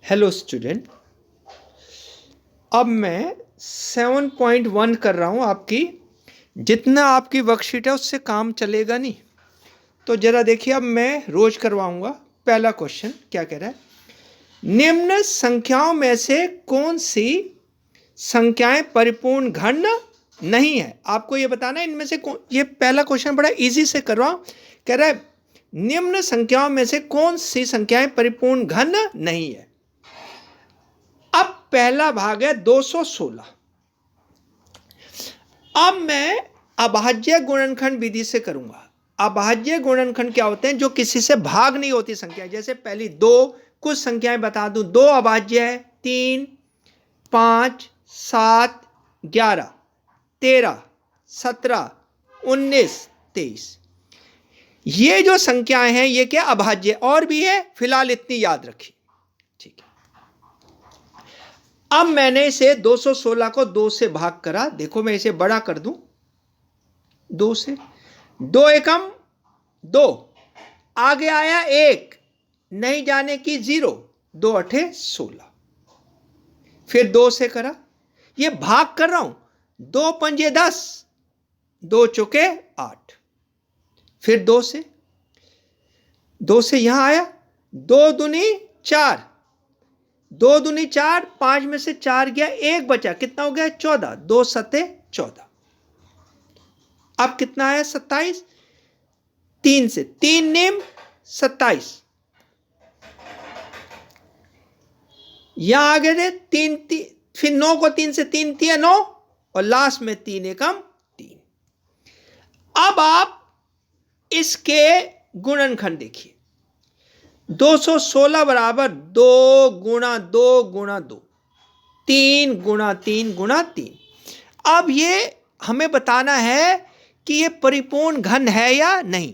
Hello student, अब मैं 7.1 कर रहा हूँ। आपकी जितना आपकी वर्कशीट है उससे काम चलेगा नहीं, तो जरा देखिए। अब मैं रोज करवाऊंगा। पहला क्वेश्चन क्या कह रहा है, निम्न संख्याओं में से कौन सी संख्याएं परिपूर्ण घन नहीं है। आपको ये बताना है इनमें से कौन। ये पहला क्वेश्चन बड़ा इजी से कर रहा हूं। कह रहा है निम्न संख्याओं में से कौन सी संख्याएं परिपूर्ण घन नहीं है। अब पहला भाग है 216। अब मैं अभाज्य गुणनखंड विधि से करूंगा। अभाज्य गुणनखंड क्या होते हैं, जो किसी से भाग नहीं होती संख्या। जैसे पहली दो कुछ संख्याएं बता दूं। दो अभाज्य है, 3, 5, 7, 11, 13, 17, 19, 23। ये जो संख्याएं हैं ये क्या अभाज्य। और भी है, फिलहाल इतनी याद रखिए, ठीक है। अब मैंने इसे 216 को 2 से भाग करा। देखो मैं इसे बड़ा कर दूं 2 से। 2 एकम 2, आगे आया 1, नहीं जाने की 0, 2 अठे 16। फिर 2 से करा, ये भाग कर रहा हूं। 2 पंजे 10, 2 चौके 8। फिर 2 से यहां आया। 2 दूनी 4, 2 दूनी 4, 5 में से 4 गया, 1 बचा, कितना हो गया 14। 2 सते 14। अब कितना आया 27। 3 से 3 निम 27। यहां आगे थे 3, फिर 9 को 3 से 3 तिया 9, और लास्ट में 3 एकम 3। अब आप इसके गुणनखंड देखिए। 216 बराबर 2 गुणा 2 गुणा 2, 3 गुणा 3 गुणा 3। अब ये हमें बताना है कि ये परिपूर्ण घन है या नहीं।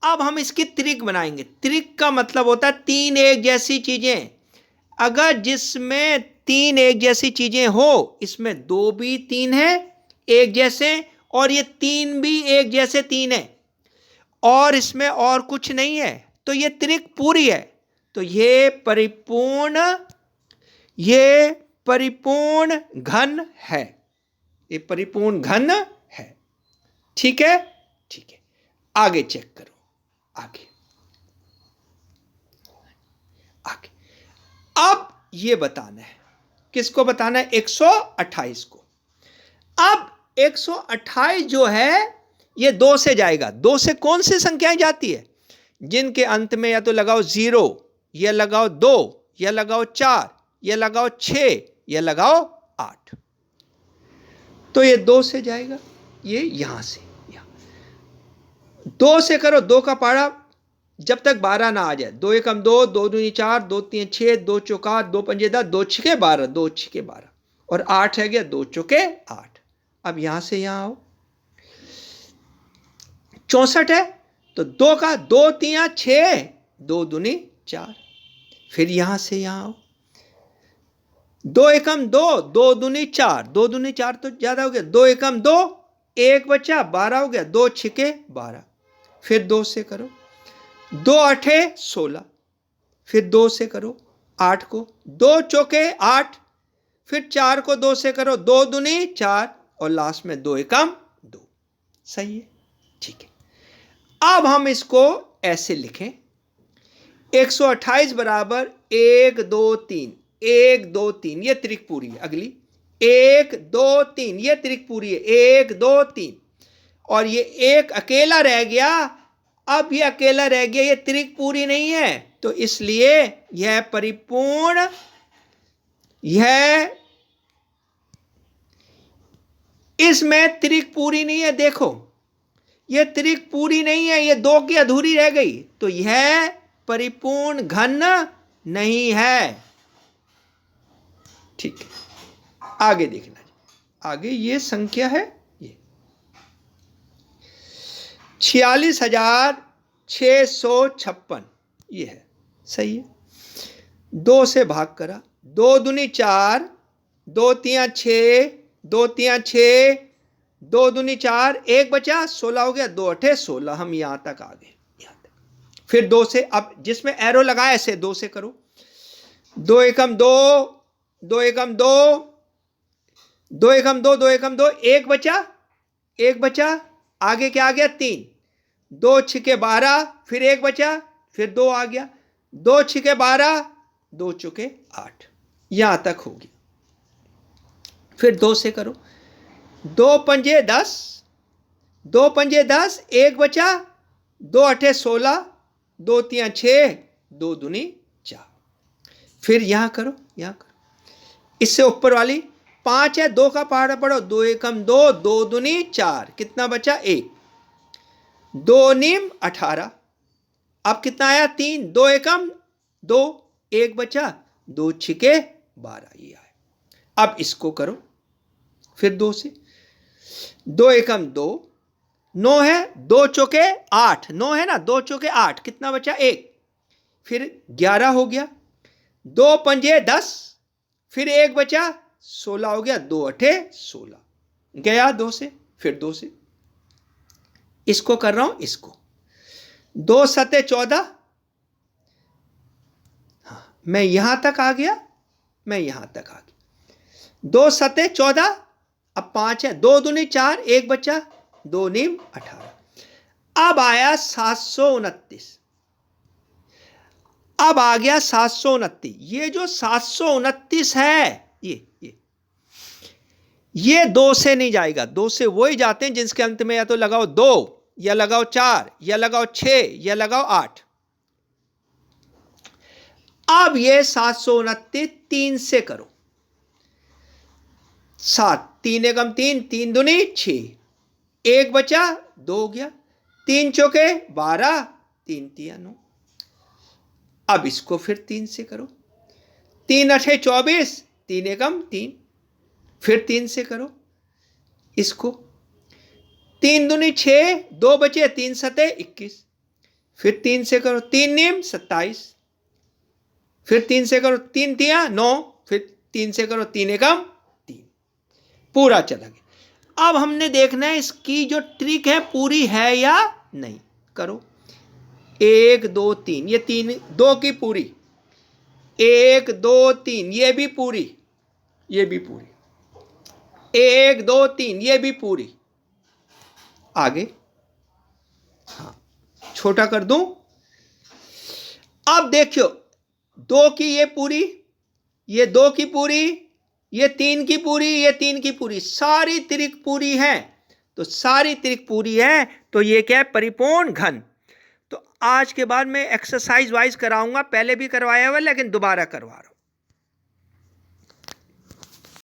अब हम इसकी त्रिक बनाएंगे। त्रिक का मतलब होता है 3 एक जैसी चीजें। अगर जिसमें 3 एक जैसी चीजें हो, इसमें 2 भी 3 है एक जैसे, और ये 3 भी एक जैसे 3 है, और इसमें और कुछ नहीं है, तो ये त्रिक पूरी है। तो ये परिपूर्ण घन है। ये परिपूर्ण घन है, ठीक है। ठीक है, आगे चेक करो। आगे अब ये बताना है, किसको बताना है, 128 को। अब 128 जो है ये 2 से जाएगा। 2 से कौन सी संख्याएं जाती है, जिनके अंत में या तो लगाओ 0, या लगाओ 2, या लगाओ 4, या लगाओ 6, या लगाओ 8। तो ये 2 से जाएगा। ये यहां से यहां 2 से करो। 2 का पारा जब तक 12 ना आ जाए। 2 एकम 2, 2 दूनी 4, 2 तीन 6, 2 चौका 2 पंजे 10, 2 छिके 12, 2 छिके 12, और 8 है गया, 2 चौके 8। अब यहां से यहां आओ। 64 है, तो 2 का 2 तिया 6, 2 दूनी 4। फिर यहां से यहां आओ। 2 एकम 2, 2 दूनी 4, 2 दूनी 4 तो ज्यादा हो गया। 2 एकम 2, 1 बचा, 12 हो गया, 2 छिके 12। फिर 2 से करो। 2 अठे 16। फिर 2 से करो 8 को, 2 चौके 8। फिर 4 को 2 से करो, 2 दूनी 4, और लास्ट में 2 एकम 2। सही है, ठीक है। अब हम इसको ऐसे लिखें, 128 बराबर 1 2 3, 1 2 3, ये त्रिक पूरी है। अगली 1 2 3, ये त्रिक पूरी है, 1 2 3, और ये एक अकेला रह गया। अब ये अकेला रह गया, ये त्रिक पूरी नहीं है, तो इसलिए यह परिपूर्ण, यह इसमें त्रिक पूरी नहीं है। देखो ये त्रिक पूरी नहीं है, ये 2 की अधूरी रह गई, तो यह परिपूर्ण घन नहीं है, ठीक है। आगे देखना, आगे ये संख्या है, ये 46,656, ये है, सही है। 2 से भाग करा। 2 दूनी 4, 2 तिया 6, 2 तिया 6, 2 दूनी 4, 1 बचा, 16 हो गया, 2 अठे 16। हम यहां तक आ गए, यहां तक। फिर 2 से, अब जिसमें एरो लगाया ऐसे 2 से करो। दो एकम दो, दो एकम दो, दो एकम दो, दो एकम दो, एक बचा, एक बचा, आगे क्या आ गया 3, 2 छिके 12, फिर एक बचा, फिर 2 आ गया, 2 छिके 12, 2 चुके 8, यहां तक हो गया। फिर 2 से करो, 2 पंजे 10, 2 पंजे 10, एक बचा, 2 अठे 16, 2 तियां 6, 2 दूनी 4। फिर यहां करो, यहां करो, इससे ऊपर वाली 5 है, 2 का पहाड़ा पढ़ो, 2 एकम 2, 2 दूनी 4, कितना बचा 1, 2 नीम 18, अब कितना आया 3, 2 एकम 2, 1 बचा, 2 छिके 12, ये आया। अब इसको करो, फिर 2 से, 2 एकम 2, 9 है, 2 चौके 8, 9 है ना, 2 चौके 8, कितना बचा 1, फिर 11 हो गया, 2 पंजे 10, फिर 1 बचा, 16 हो गया, 2 अठे 16, गया 2 से, फिर 2 से, इसको कर रहा हूं, इसको 2 सते 14, हाँ मैं यहां तक आ गया, मैं यहां तक आ गया, 2 सते 14, अब 5 है, 2 दूनी 4, 1 बचा, 2 नीम 18, अब आया 729, अब आ गया 729, ये जो 729 है, ये 2 से नहीं जाएगा, 2 से वही जाते हैं जिसके अंत में या तो लगाओ 2, या लगाओ 4, या लगाओ 6, या लगाओ 8। अब ये 729 3 से करो, 7, 3 एकम 3, 3 दूनी 6, 1 बचा, 2 हो गया, 3 चौके 12, 3 तिया 9। अब इसको फिर 3 से करो, 3 अठे 24, 3 एकम 3, फिर 3 से करो इसको, 3 दूनी 6, 2 बचे, 3 सते 21, फिर 3 से करो, 3 नीम 27, फिर 3 से करो, 3 तिया 9, फिर 3 से करो, 3 एकम 3, पूरा चला गया। अब हमने देखना है इसकी जो ट्रिक है पूरी है या नहीं, करो 1 2 3, ये 3 2 की पूरी, 1 2 3, ये भी पूरी, ये भी पूरी, 1 2 3, ये भी पूरी, आगे हाँ छोटा कर दूं, अब देखियो 2 की ये पूरी, ये 2 की पूरी, ये 3 की पूरी, ये 3 की पूरी, सारी त्रिक पूरी है, तो सारी त्रिक पूरी है, तो ये क्या है परिपूर्ण घन। तो आज के बाद मैं एक्सरसाइज वाइज कराऊंगा, पहले भी करवाया हुआ लेकिन दोबारा करवा रहा हूं।